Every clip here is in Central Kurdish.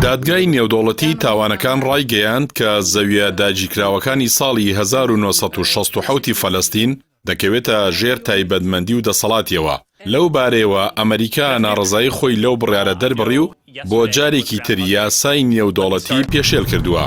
دادگای نێودەوڵەتی تاوانەکان ڕایگەیاند کە زەویە داگیرکراوەکانی ساڵی 1967 فەلەستین دەکەوێتە ژێر تایبەتمەندی و دەسەڵاتیەوە. لەو بارەیەوە ئەمریکا ناڕەزایی خۆی لەو بڕیارە دەربڕی و بۆ جارێکی تر یاسای نێودەوڵەتی پێشێل کردووە.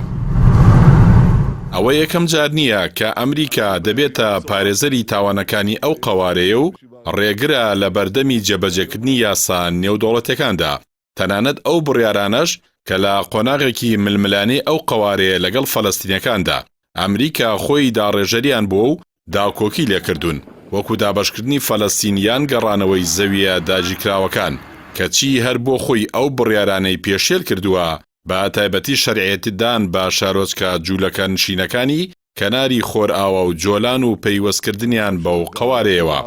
ئەوە یەکەم جار نییە کە ئەمریکا دەبێتە پارێزەری تاوانەکانی ئەو قەوارەیە و ڕێگرە لە بەردەمی جێبەجێکردنی یاسا نێودەوڵەتەکاندا. تەنانەت ئەو بڕیارانەش کە لە قۆناغێکی ململانەی ئەو قەوارەیە لەگەڵ فەلەستینیەکاندا ئەمریکا خۆی داڕێژەریان بووە و داکۆکی لێکردوون، وەکو دابەشکردنی فەلەستینیان گەڕانەوەی زەویە داگیرکراوەکان کەچی هەر بۆ خۆی ئەو بڕیارانەی پێشێل کردووە بە تایبەتی شەریعەتیدان بە شارۆچکە جوولەکە نشینەکانی کەناری خۆرئاوە و جۆلان و پەیوەستکردنیان بەو قەوارەیەوە.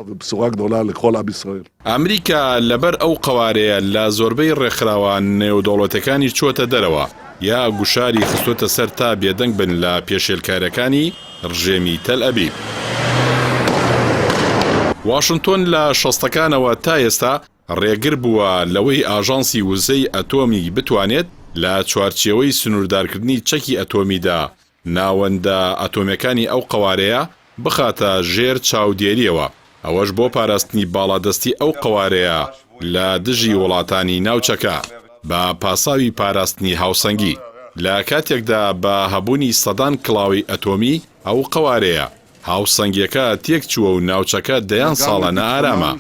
ئەمریکا لەبەر ئەو قەوارەیە لە زۆربەی ڕێکخراوە نێودەوڵەتەکانی چۆتە دەرەوە یا گوشاری خستۆتە سەر تا بێدەنگ بن لە پێشێلکارەکانی ڕژێمی تەل ئەبیب. واشنتۆن لە شەستەکانەوە تا ئێستا ڕێگر بووە لەوەی ئاژانسی وزەی ئەتۆمی بتوانێت لە چوارچێوەی سنووردارکردنی چەکی ئەتۆمیدا ناوەندە ئەتۆمیەکانی ئەو قەوارەیە بخاتە ژێر چاودێریەوە، ئەوەش بۆ پاراستنی باڵادەستی ئەو قەوارەیە لە دژی وڵاتانی ناوچەکە بە پاساوی پاراستنی هاوسەنگی. لە کاتێکدا بە هەبوونی سەدان کڵاوی ئەتۆمی ئەو قەوارەیە هاوسەنگیەکە تێک چووە و ناوچەکە دەیان ساڵە نەئارامە.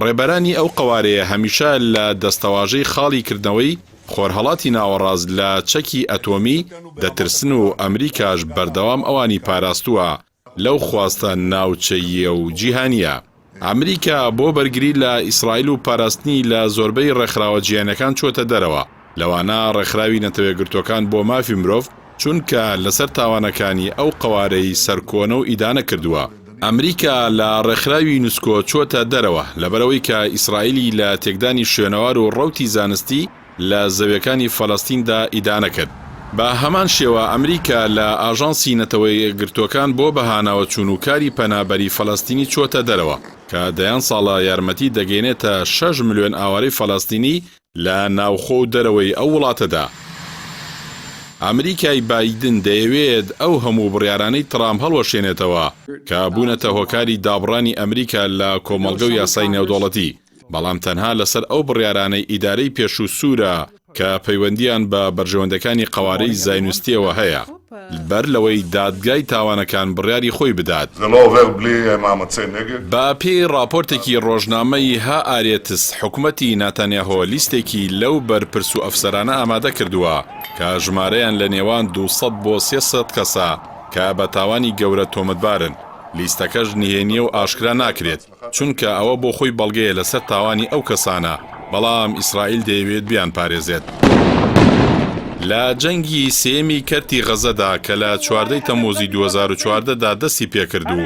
ڕێبەرانی ئەو قەوارەیە هەمیشە لە دەستەواژەی خاڵی کردنەوەی خۆرهەڵاتی ناوەڕاست لە چەکی ئەتۆمی دەترسن و ئەمریکاش بەردەوام ئەوانی پاراستووە لەو خواستە ناوچەییە و جیهانیە. ئەمریکا بۆ بەرگری لە ئیسرائیل و پاراستنی لە زۆربەی ڕێکخراوە جیهانیەکان چۆتە دەرەوە، لەوانە ڕێکخراوی نەتەوەیەکگرتوەکان بۆ مافی مرۆڤ چونکە لەسەر تاوانەکانی ئەو قەوارەی سەرکۆنە و ئیدانە کردووە. ئەمریکا لە ڕێکخراوی نوسکۆ چۆتە دەرەوە لەبەرەوەی کە ئیسرائیلی لە تێکدانی شوێنەوار و ڕەوتی زانستی لە زەویەکانی فەلەستیندا ئیدانە کرد. بە هەمان شێوە ئەمریکا لە ئاژانسی نەتەوەیەکگرتوەکان بۆ بەهانەوە چوونوکاری پەنابەری فەلەستینی چۆتە دەرەوە کە دەیان ساڵە یارمەتی دەگەێنێتە 6 ملیۆن ئاوارەی فەلەستینی لە ناوخۆ و دەرەوەی ئەو وڵاتەدا. ئەمریکای بایدن دەیەوێت ئەو هەموو بڕیارانەی ترامپ هەڵوەشێنێتەوە کە بوونەتە هۆکاری دابڕانی ئەمریکا لە کۆمەڵگە و یاسای نێودەوڵەتی، بەڵام تەنها لەسەر ئەو بڕیارانەی ئیدارەی پێش و سوورە کە پەیوەندیان بە بەرژەوەندەکانی قەوارەی زاینوستیەوە هەیە بەر لەوەی دادگای تاوانەکان بڕیاری خۆی بدات. بە پێی راپۆرتێکی ڕۆژنامەی هائارێتس حکوومەتی ناتانیاهۆ لیستێکی لەو بەرپرس و ئەفسەرانە ئامادە کردووە کە ژمارەیان لە نێوان 200 بۆ 300 کەسە کە بە تاوانی گەورە تۆمەتبارن. لیستەکەش نهێنیە و ئاشکرا ناکرێت چونکە ئەوە بۆ خۆی بەڵگەیە لەسەر تاوانی ئەو کەسانە، بەڵام ئیسرائیل دەیەوێت بیان پارێزێت. لە جەنگی سێمی کەرتی غەزەدا کە لە 14 تەمووزی 2014دا دەستی پێکردو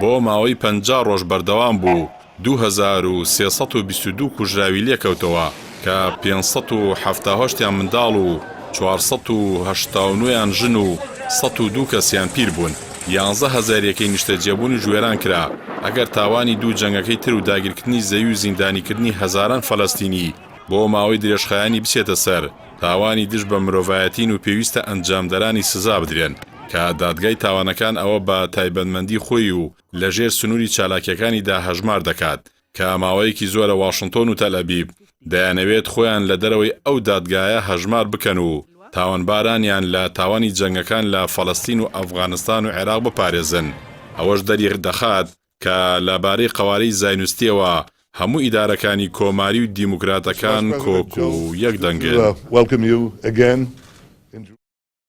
بۆ ماوەی 50 ڕۆژ بەردەوام بوو، 2322 کوژراوی لێکەوتەوە کە 578یان منداڵ و 489یان ژن و 102 کەسیان پیر بوون. 11,000 یەکەی نیشتەجێبوونی ژوێران کرا ئەگەر تاوانی دوو جەنگەکەی تر و داگیرکردنی زەوی و زیندانیکردنی هەزاران فەلەستینی بۆ ماوەی درێژخایانی بچێتە سەر، تاوانی دژ بە مرۆڤایەتین و پێویستە ئەنجامدەرانی سزا بدرێن کە دادگای تاوانەکان ئەوە بە تایبەتمەندی خۆی و لەژێر سنووری چالاکیەکانیدا هەژمار دەکات کە ماوەیەکی زۆرە واشنتۆن و تەل ئەبیب دەیانەوێت خۆیان لە دەرەوەی ئەو دادگایە هەژمار بکەن و تاوانبارانیان لە تاوانی جەنگەکان لە فەلەستین و ئەفغانستان و عێراق بپارێزن. ئەوەش دەری دەخات کە لەبارەی قەوارەی زاینوستیەوە هەموو ئیدارەکانی کۆماری و دیموکراتەکان کۆک و یەک دەنگن.